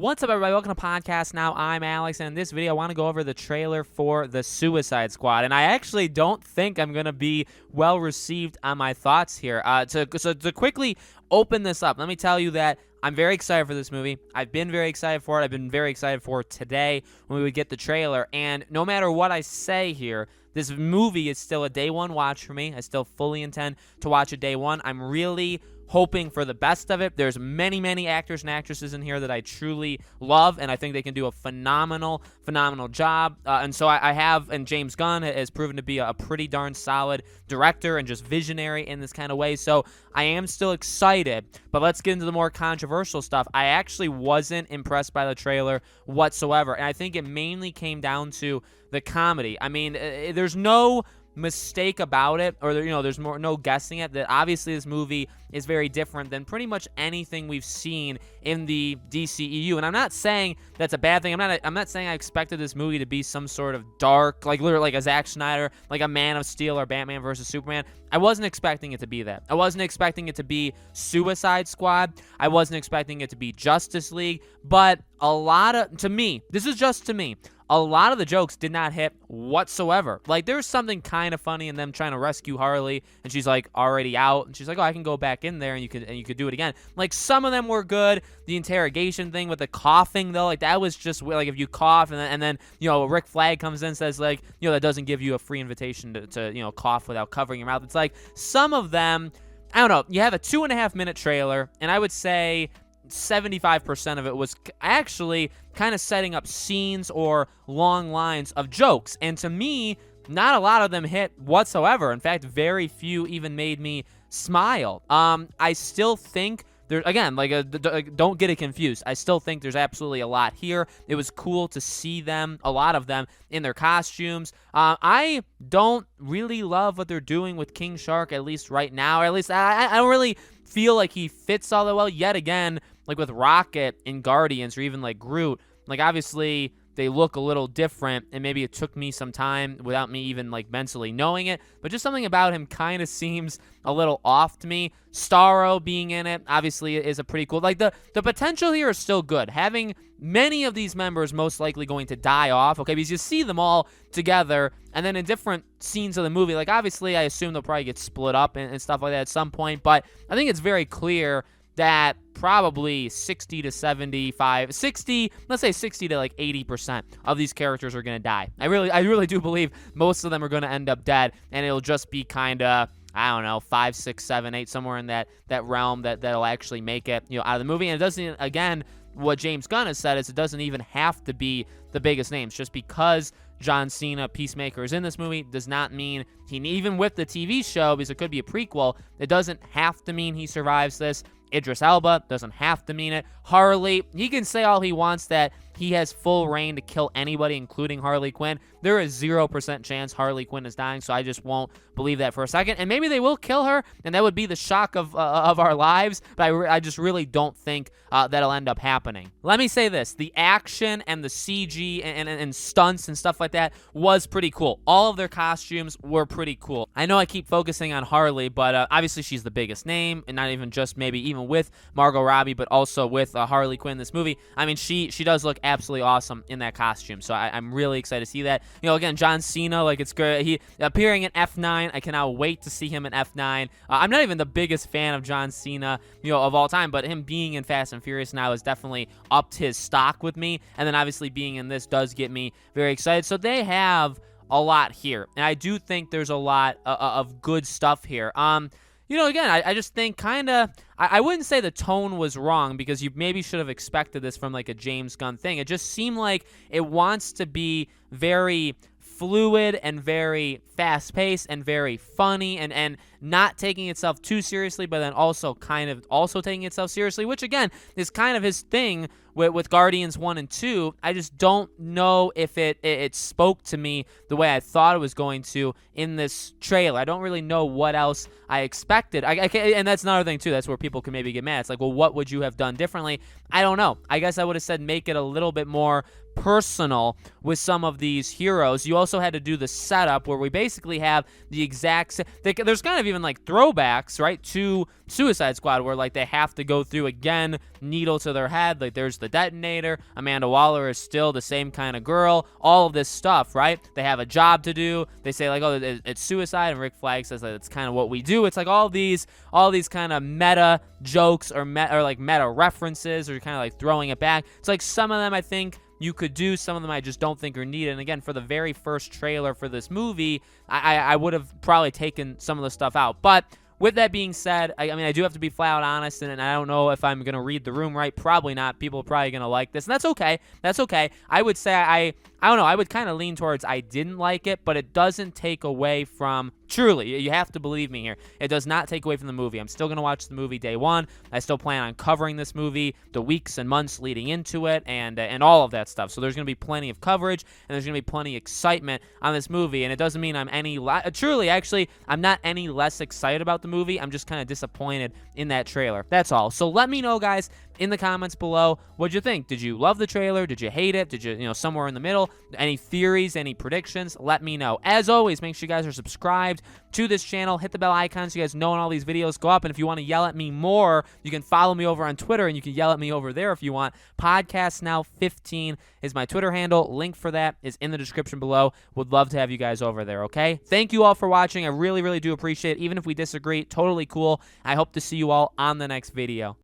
What's up, everybody? Welcome to Podcast Now. I'm Alex, and in this video, I want to go over the trailer for The Suicide Squad. And I actually don't think I'm going to be well received on my thoughts here. So to quickly open this up, let me tell you that I'm very excited for this movie. I've been very excited for it. I've been very excited for today when we would get the trailer. And no matter what I say here, this movie is still a day one watch for me. I still fully intend to watch it day one. I'm really hoping for the best of it. There's many actors and actresses in here that I truly love, and I think they can do a phenomenal job. And so I have, and James Gunn has proven to be a pretty darn solid director and just visionary in this kind of way. So I am still excited, but let's get into the more controversial stuff. I actually wasn't impressed by the trailer whatsoever, and I think it mainly came down to the comedy. I mean, there's no mistake about it, or there's no guessing it, that obviously this movie is very different than pretty much anything we've seen in the DCEU. And I'm not saying that's a bad thing. I'm not saying I expected this movie to be some sort of dark, like literally like a Zack Snyder, like a Man of Steel or Batman versus Superman. I wasn't expecting it to be that. I wasn't expecting it to be Suicide Squad. I wasn't expecting it to be Justice League. But to me, this is just to me, a lot of the jokes did not hit whatsoever. Like, there's something kind of funny in them trying to rescue Harley, and she's like already out, and she's like, "Oh, I can go back in there, and you could do it again." Like, some of them were good. The interrogation thing with the coughing, though, like that was just like, if you cough and then Rick Flag comes in and says, like, that doesn't give you a free invitation to cough without covering your mouth. It's like some of them, I don't know. You have a 2.5-minute trailer, and I would say 75% of it was actually kind of setting up scenes or long lines of jokes. And to me, not a lot of them hit whatsoever. In fact, very few even made me smile. I still think there, again, don't get it confused. I still think there's absolutely a lot here. It was cool to see them, a lot of them, in their costumes. I don't really love what they're doing with King Shark, at least right now. Or at least I don't really feel like he fits all that well yet again. Like with Rocket in Guardians, or even like Groot, like obviously they look a little different, and maybe it took me some time without me even like mentally knowing it, but just something about him kind of seems a little off to me. Starro being in it obviously is a pretty cool, like the potential here is still good. Having many of these members most likely going to die off, okay, because you see them all together, and then in different scenes of the movie, like obviously I assume they'll probably get split up and stuff like that at some point, but I think it's very clear that probably 60 to 75, 60, let's say 60 to like 80% of these characters are going to die. I really do believe most of them are going to end up dead, and it'll just be kind of, I don't know, 5, 6, 7, 8, somewhere in that realm that'll actually make it, out of the movie. And it doesn't, again, what James Gunn has said is it doesn't even have to be the biggest names. Just because John Cena, Peacemaker, is in this movie does not mean even with the TV show, because it could be a prequel, it doesn't have to mean he survives this. Idris Elba doesn't have to mean it. Harley, he can say all he wants that he has full reign to kill anybody, including Harley Quinn. There is 0% chance Harley Quinn is dying, so I just won't believe that for a second. And maybe they will kill her, and that would be the shock of our lives, but I just really don't think that'll end up happening. Let me say this. The action and the CG and stunts and stuff like that was pretty cool. All of their costumes were pretty cool. I know I keep focusing on Harley, but obviously she's the biggest name, and not even just maybe even with Margot Robbie, but also with Harley Quinn in this movie. I mean, she does look absolutely awesome in that costume, so I'm really excited to see that. Again, John Cena, like, it's great. He appearing in F9. I cannot wait to see him in F9. I'm not even the biggest fan of John Cena, of all time, but him being in Fast and Furious now has definitely upped his stock with me, and then obviously being in this does get me very excited. So they have a lot here, and I do think there's a lot of good stuff here. Again, I just think I wouldn't say the tone was wrong, because you maybe should have expected this from like a James Gunn thing. It just seemed like it wants to be very fluid and very fast-paced and very funny, and not taking itself too seriously, but then also kind of also taking itself seriously, which again is kind of his thing with Guardians 1 and 2. I just don't know if it spoke to me the way I thought it was going to in this trailer. I don't really know what else I expected. And that's another thing too. That's where people can maybe get mad. It's like, well, what would you have done differently? I don't know. I guess I would have said make it a little bit more personal with some of these heroes. You also had to do the setup where we basically have the exact there's kind of even like throwbacks, right, to Suicide Squad, where like they have to go through again, needle to their head, like there's the detonator, Amanda Waller is still the same kind of girl, all of this stuff, right? They have a job to do. They say like, oh, it's suicide, and Rick Flag says that it's kind of what we do. It's like all these kind of meta jokes or like meta references, or kind of like throwing it back. It's like some of them I think you could do, some of them I just don't think are needed. And again, for the very first trailer for this movie, I would have probably taken some of the stuff out. But with that being said, I mean, I do have to be flat out honest, and I don't know if I'm going to read the room right. Probably not. People are probably going to like this, and that's okay. That's okay. I would say I don't know. I would kind of lean towards I didn't like it, but it doesn't take away from, truly, you have to believe me here, it does not take away from the movie. I'm still going to watch the movie day one. I still plan on covering this movie the weeks and months leading into it, and all of that stuff. So there's going to be plenty of coverage, and there's going to be plenty of excitement on this movie, and it doesn't mean I'm truly, actually, I'm not any less excited about the movie. I'm just kind of disappointed in that trailer. That's all. So let me know, guys, in the comments below, what'd you think? Did you love the trailer? Did you hate it? Did you, somewhere in the middle? Any theories, any predictions? Let me know. As always, make sure you guys are subscribed to this channel. Hit the bell icon so you guys know when all these videos go up. And if you want to yell at me more, you can follow me over on Twitter, and you can yell at me over there if you want. Podcast Now 15 is my Twitter handle. Link for that is in the description below. Would love to have you guys over there, okay? Thank you all for watching. I really, really do appreciate it. Even if we disagree, totally cool. I hope to see you all on the next video.